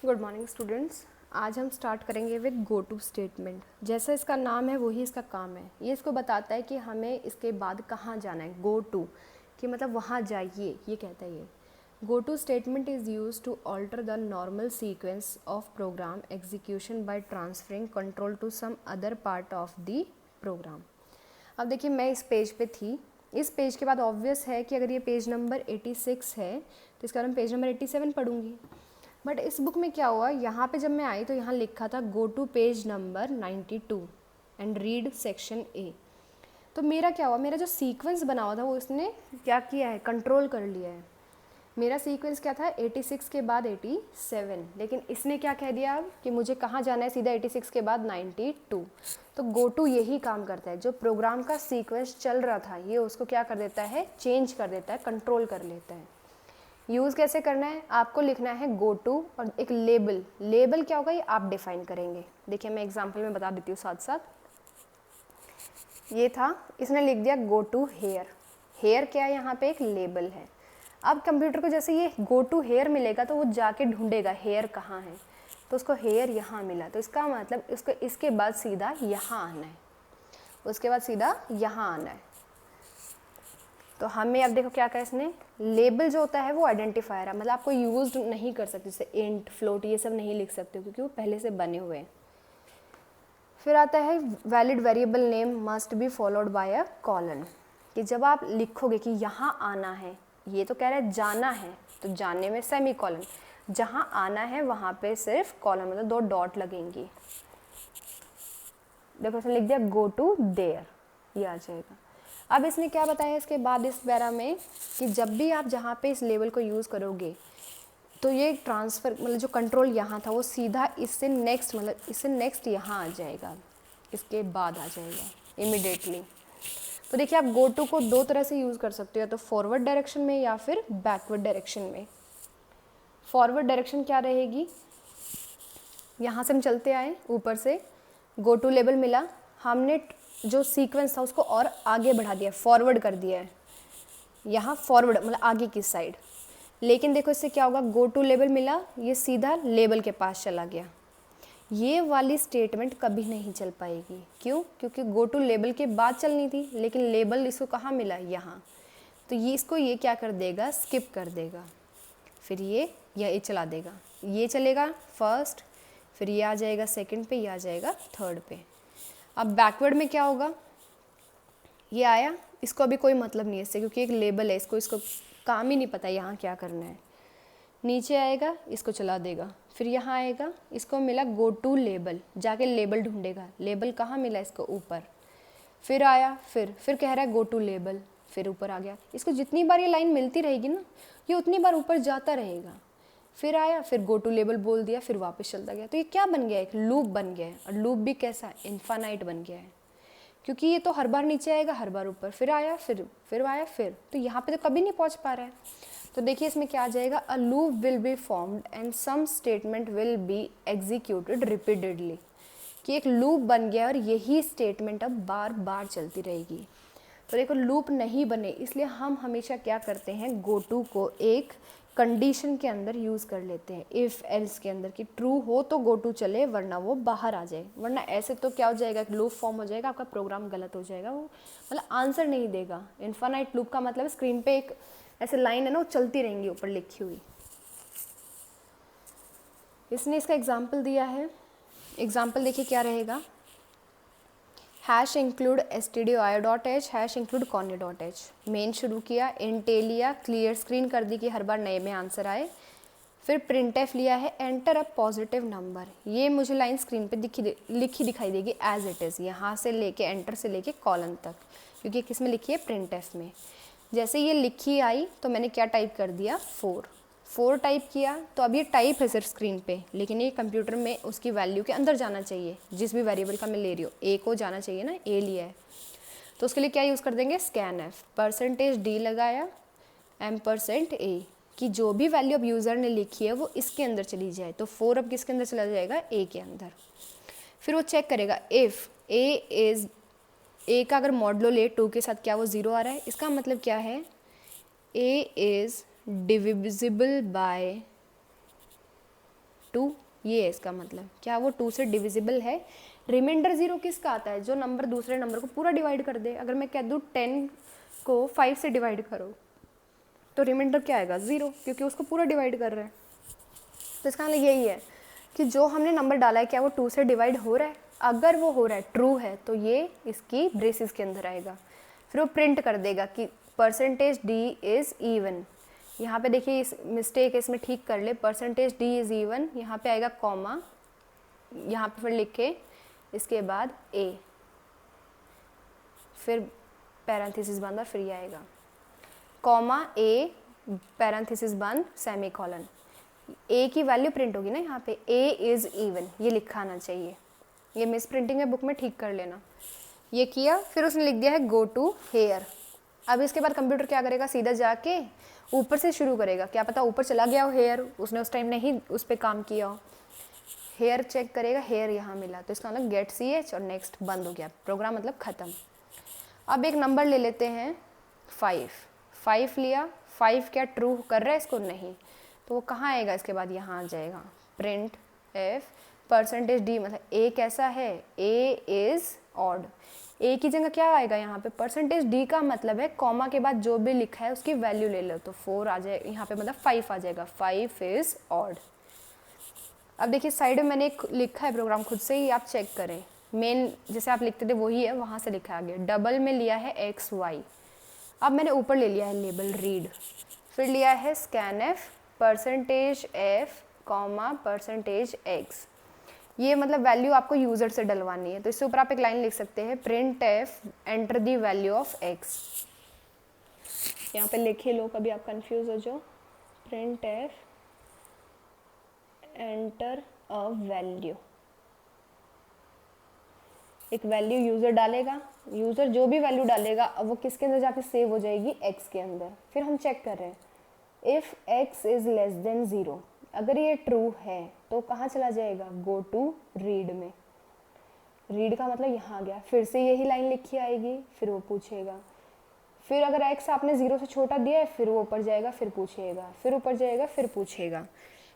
Good morning students. आज हम start करेंगे विद गो टू स्टेटमेंट। जैसा इसका नाम है वही इसका काम है। ये इसको बताता है कि हमें इसके बाद कहाँ जाना है। गो टू कि मतलब वहाँ जाइए, ये कहता है। ये go to statement is use to alter the normal sequence of program execution by transferring control to some other part of the program. अब देखिए, मैं इस पेज पे थी। इस पेज के बाद ऑब्वियस है कि अगर ये पेज नंबर 86 है तो इसका मैं पेज नंबर 87 पढ़ूंगी। बट इस बुक में क्या हुआ, यहाँ पे जब मैं आई तो यहाँ लिखा था go to page number 92 and read section A. तो मेरा क्या हुआ, मेरा जो सीक्वेंस बना हुआ था वो इसने क्या किया है, कंट्रोल कर लिया है। मेरा सीक्वेंस क्या था, 86 के बाद 87, लेकिन इसने क्या कह दिया अब कि मुझे कहाँ जाना है, सीधा 86 के बाद 92। तो गो टू यही काम करता है, जो प्रोग्राम का सीक्वेंस चल रहा था ये उसको क्या कर देता है, चेंज कर देता है, कंट्रोल कर लेता है। यूज़ कैसे करना है, आपको लिखना है गो टू और एक लेबल। लेबल क्या होगा ये आप डिफाइन करेंगे। देखिए मैं एग्जांपल में बता देती हूँ साथ साथ। ये था, इसने लिख दिया गो टू हेयर। हेयर क्या है, यहाँ पे एक लेबल है। अब कंप्यूटर को जैसे ये गो टू हेयर मिलेगा तो वो जाके ढूंढेगा हेयर कहाँ है, तो उसको हेयर यहाँ मिला, तो इसका मतलब इसको इसके बाद सीधा यहाँ आना है, उसके बाद सीधा यहाँ आना है। तो हमें अब देखो क्या कहा इसने, लेबल जो होता है वो आइडेंटिफायर है, मतलब आपको यूज नहीं कर सकते, जैसे इंट फ्लोट ये सब नहीं लिख सकते क्योंकि वो पहले से बने हुए हैं। फिर आता है valid variable name must be followed by a colon, कि जब आप लिखोगे कि यहाँ आना है, ये तो कह रहा है जाना है, तो जाने में सेमी कॉलन, जहाँ आना है वहाँ पे सिर्फ कॉलन, मतलब 2 डॉट लगेंगी। देखो इसने लिख दिया गो टू देयर, ये आ जाएगा। अब इसने क्या बताया इसके बाद इस पैरा में कि जब भी आप जहाँ पे इस लेवल को यूज़ करोगे तो ये ट्रांसफ़र, मतलब जो कंट्रोल यहाँ था वो सीधा इससे नेक्स्ट, मतलब इससे नेक्स्ट यहाँ आ जाएगा, इसके बाद आ जाएगा इमिडिएटली। तो देखिए आप गो टू को 2 तरह से यूज़ कर सकते हो, या तो फॉरवर्ड डायरेक्शन में या फिर बैकवर्ड डायरेक्शन में। फॉरवर्ड डायरेक्शन क्या रहेगी, यहाँ से हम चलते आए, ऊपर से गो टू लेबल मिला, हमने जो सीक्वेंस था उसको और आगे बढ़ा दिया, फॉरवर्ड कर दिया है, यहाँ फॉरवर्ड मतलब आगे की साइड। लेकिन देखो इससे क्या होगा, गो टू लेबल मिला, ये सीधा लेबल के पास चला गया। ये वाली स्टेटमेंट कभी नहीं चल पाएगी। क्यों, क्योंकि गो टू लेबल के बाद चलनी थी, लेकिन लेबल इसको कहाँ मिला, यहाँ। तो ये इसको ये क्या कर देगा, स्किप कर देगा। फिर ये चला देगा, ये चलेगा फर्स्ट, फिर ये आ जाएगा सेकंड पे, ये आ जाएगा थर्ड पे। अब बैकवर्ड में क्या होगा, ये आया, इसको अभी कोई मतलब नहीं है इससे क्योंकि एक लेबल है, इसको काम ही नहीं पता यहाँ क्या करना है। नीचे आएगा, इसको चला देगा, फिर यहाँ आएगा, इसको मिला गो टू लेबल, जाके लेबल ढूंढेगा, लेबल कहाँ मिला इसको, ऊपर। फिर आया, फिर कह रहा है गो टू लेबल, फिर ऊपर आ गया। इसको जितनी बार ये लाइन मिलती रहेगी ना, ये उतनी बार ऊपर जाता रहेगा। फिर आया, फिर गो टू लेबल बोल दिया, फिर वापस चलता गया। तो ये क्या बन गया, एक लूप बन गया है। और लूप भी कैसा, इन्फानाइट बन गया है, क्योंकि ये तो हर बार नीचे आएगा, हर बार ऊपर, फिर आया, फिर आया, तो यहाँ पे तो कभी नहीं पहुँच पा रहा है। तो देखिए इसमें क्या आ जाएगा, a loop will be formed and some statement will be executed repeatedly, कि एक लूप बन गया और यही स्टेटमेंट अब बार बार चलती रहेगी। तो देखो लूप नहीं बने, इसलिए हम हमेशा क्या करते हैं, गो टू को एक कंडीशन के अंदर यूज़ कर लेते हैं, इफ़ एल्स के अंदर, कि ट्रू हो तो गो टू चले, वरना वो बाहर आ जाए। वरना ऐसे तो क्या हो जाएगा, लूप फॉर्म हो जाएगा, आपका प्रोग्राम गलत हो जाएगा, वो मतलब आंसर नहीं देगा। इन्फानाइट लूप का मतलब स्क्रीन पे एक ऐसे लाइन है ना, वो चलती रहेंगी ऊपर लिखी हुई। इसने इसका एग्जाम्पल दिया है। एग्जाम्पल देखिए क्या रहेगा, hash include stdio.h, hash include conny.h। Main शुरू किया, इंट ए लिया, क्लियर स्क्रीन कर दी कि हर बार नए में आंसर आए। फिर प्रिंट एफ लिया है, एंटर अ पॉजिटिव नंबर। ये मुझे लाइन स्क्रीन पे लिखी दिखाई देगी एज इट इज़, यहाँ से लेके एंटर से लेके कॉलन तक, क्योंकि किस में लिखी है, प्रिंट एफ में। जैसे ये लिखी आई तो मैंने क्या टाइप कर दिया, 4 टाइप किया। तो अब ये टाइप है सिर्फ स्क्रीन पे, लेकिन ये कंप्यूटर में उसकी वैल्यू के अंदर जाना चाहिए, जिस भी वेरिएबल का मैं ले रही हूँ, ए को जाना चाहिए ना, ए लिया है तो उसके लिए क्या यूज़ कर देंगे, स्कैन एफ, %d लगाया, %a, कि जो भी वैल्यू अब यूज़र ने लिखी है वो इसके अंदर चली जाए। तो 4 अब किसके अंदर चला जाएगा, ए के अंदर। फिर वो चेक करेगा इफ़ ए का अगर मॉडलो ले 2 के साथ, क्या वो 0 आ रहा है, इसका मतलब क्या है, ए इज़ डिविजिबल बाय 2, ये है इसका मतलब, क्या वो 2 से डिविजिबल है। रिमाइंडर 0 किसका आता है, जो नंबर दूसरे नंबर को पूरा डिवाइड कर दे। अगर मैं कह दूँ 10 को 5 से डिवाइड करो तो रिमाइंडर क्या आएगा 0, क्योंकि उसको पूरा डिवाइड कर रहे हैं। तो इसका मतलब यही है कि जो हमने नंबर डाला है क्या वो 2 से डिवाइड हो रहा है। अगर वो हो रहा है, ट्रू है, तो ये इसकी ब्रेसिस के अंदर आएगा। फिर वो प्रिंट कर देगा कि परसेंटेज डी इज़ इवन। यहाँ पे देखिए इस मिस्टेक है, इसमें ठीक कर ले। परसेंटेज डी इज़ इवन, यहाँ पे आएगा कॉमा, यहाँ पे फिर लिखे इसके बाद ए, फिर पैरेंथेसिस बंद और फिर ये आएगा कॉमा ए पैरेंथेसिस बंद सेमीकोलन। ए की वैल्यू प्रिंट होगी ना यहाँ पे, ए इज़ इवन, ये लिखा आना चाहिए। ये मिस प्रिंटिंग है, बुक में ठीक कर लेना। ये किया, फिर उसने लिख दिया है गो टू हेयर। अब इसके बाद कंप्यूटर क्या करेगा, सीधा जाके ऊपर से शुरू करेगा। क्या पता ऊपर चला गया हो हेयर, उसने उस टाइम नहीं उस पर काम किया हो। हेयर चेक करेगा, हेयर यहाँ मिला, तो इसका मतलब गेट CH और नेक्स्ट बंद हो गया प्रोग्राम, मतलब ख़त्म। अब एक नंबर ले लेते हैं 5 लिया। 5 क्या ट्रू कर रहा है इसको, नहीं, तो वो कहाँ आएगा इसके बाद, यहाँ आ जाएगा प्रिंट F परसेंटेज डी, मतलब ए कैसा है, ए इज़ ऑड। ए की जगह क्या आएगा यहाँ पे, परसेंटेज डी का मतलब है कॉमा के बाद जो भी लिखा है उसकी वैल्यू ले लो, तो 4 आ जाएगा यहाँ पे, मतलब 5 आ जाएगा, 5 इज़ ऑड। अब देखिए साइड में मैंने एक लिखा है प्रोग्राम, खुद से ही आप चेक करें। मेन जैसे आप लिखते थे वही है, वहाँ से लिखा आगे। डबल में लिया है XY। अब मैंने ऊपर ले लिया है लेबल रीड, फिर लिया है scan F percentage F comma percentage X। ये मतलब वैल्यू आपको यूज़र से डलवानी है, तो इससे ऊपर आप एक लाइन लिख सकते हैं print F enter the value of X। यहाँ पे लिखे लो, कभी आप कंफ्यूज हो जो, print F enter a value. एक वैल्यू यूज़र डालेगा, यूज़र जो भी वैल्यू डालेगा अब वो किसके अंदर जाके सेव हो जाएगी, X के अंदर। फिर हम चेक कर रहे हैं if X is less than 0, अगर ये ट्रू है तो कहाँ चला जाएगा, गो टू रीड में। रीड का मतलब यहाँ गया, फिर से यही लाइन लिखी आएगी, फिर वो पूछेगा। फिर अगर X आपने 0 से छोटा दिया है, फिर वो ऊपर जाएगा, फिर पूछेगा, फिर ऊपर जाएगा, फिर पूछेगा।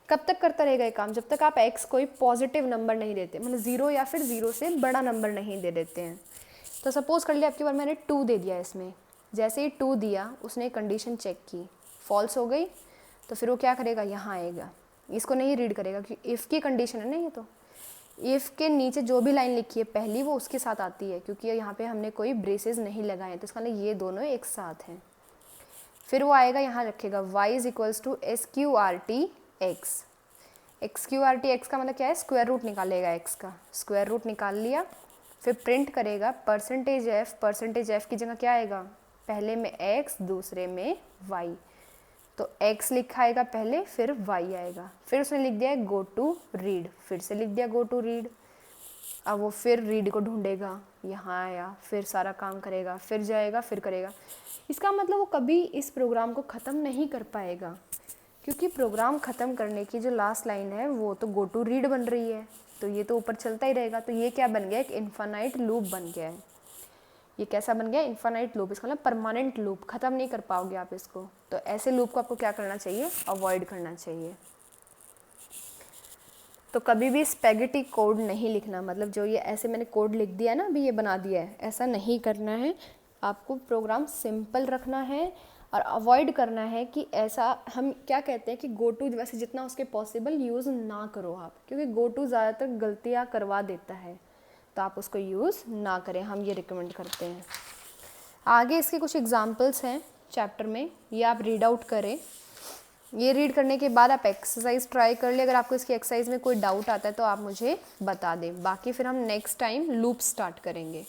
कब तक करता रहेगा ये काम, जब तक आप X कोई पॉजिटिव नंबर नहीं देते, मतलब 0 या फिर 0 से बड़ा नंबर नहीं दे देते हैं। तो सपोज कर लिया आपकी बार मैंने 2 दे दिया इसमें, जैसे ही 2 दिया उसने कंडीशन चेक की, फॉल्स हो गई, तो फिर वो क्या करेगा, यहाँ आएगा, इसको नहीं रीड करेगा क्योंकि इफ़ की कंडीशन है ना ये। तो इफ़ के नीचे जो भी लाइन लिखी है पहली वो उसके साथ आती है, क्योंकि यहाँ पे हमने कोई ब्रेसेस नहीं लगाए, तो इसका मतलब ये दोनों एक साथ हैं। फिर वो आएगा यहाँ रखेगा y is equals to SQRT X। XQRT X का मतलब क्या है, स्क्वायर रूट निकालेगा X का, स्क्वायर रूट निकाल लिया। फिर प्रिंट करेगा परसेंटेज F की जगह क्या आएगा, पहले में X दूसरे में Y, तो X लिखा आएगा पहले, फिर Y आएगा। फिर उसने लिख दिया है गो टू रीड, फिर से लिख दिया गो टू रीड। अब वो फिर रीड को ढूंढेगा, यहाँ आया, फिर सारा काम करेगा, फिर जाएगा, फिर करेगा। इसका मतलब वो कभी इस प्रोग्राम को ख़त्म नहीं कर पाएगा, क्योंकि प्रोग्राम ख़त्म करने की जो लास्ट लाइन है वो तो गो टू रीड बन रही है, तो ये तो ऊपर चलता ही रहेगा। तो ये क्या बन गया, एक इन्फानाइट लूप बन गया है। ये कैसा बन गया, इन्फानाइट लूप, इसका मतलब परमानेंट लूप, ख़त्म नहीं कर पाओगे आप इसको। तो ऐसे लूप को आपको क्या करना चाहिए, अवॉइड करना चाहिए। तो कभी भी स्पेगेटी कोड नहीं लिखना, मतलब जो ये ऐसे मैंने कोड लिख दिया है ना, अभी ये बना दिया है, ऐसा नहीं करना है। आपको प्रोग्राम सिंपल रखना है और अवॉइड करना है कि ऐसा, हम क्या कहते हैं कि गो टू वैसे जितना उसके पॉसिबल यूज़ ना करो आप, क्योंकि गो टू ज़्यादातर गलतियाँ करवा देता है, तो आप उसको यूज़ ना करें, हम ये रिकमेंड करते हैं। आगे इसके कुछ एग्जांपल्स हैं चैप्टर में, ये आप रीड आउट करें। ये रीड करने के बाद आप एक्सरसाइज ट्राई कर ले। अगर आपको इसकी एक्सरसाइज में कोई डाउट आता है तो आप मुझे बता दें, बाकी फिर हम नेक्स्ट टाइम लूप स्टार्ट करेंगे।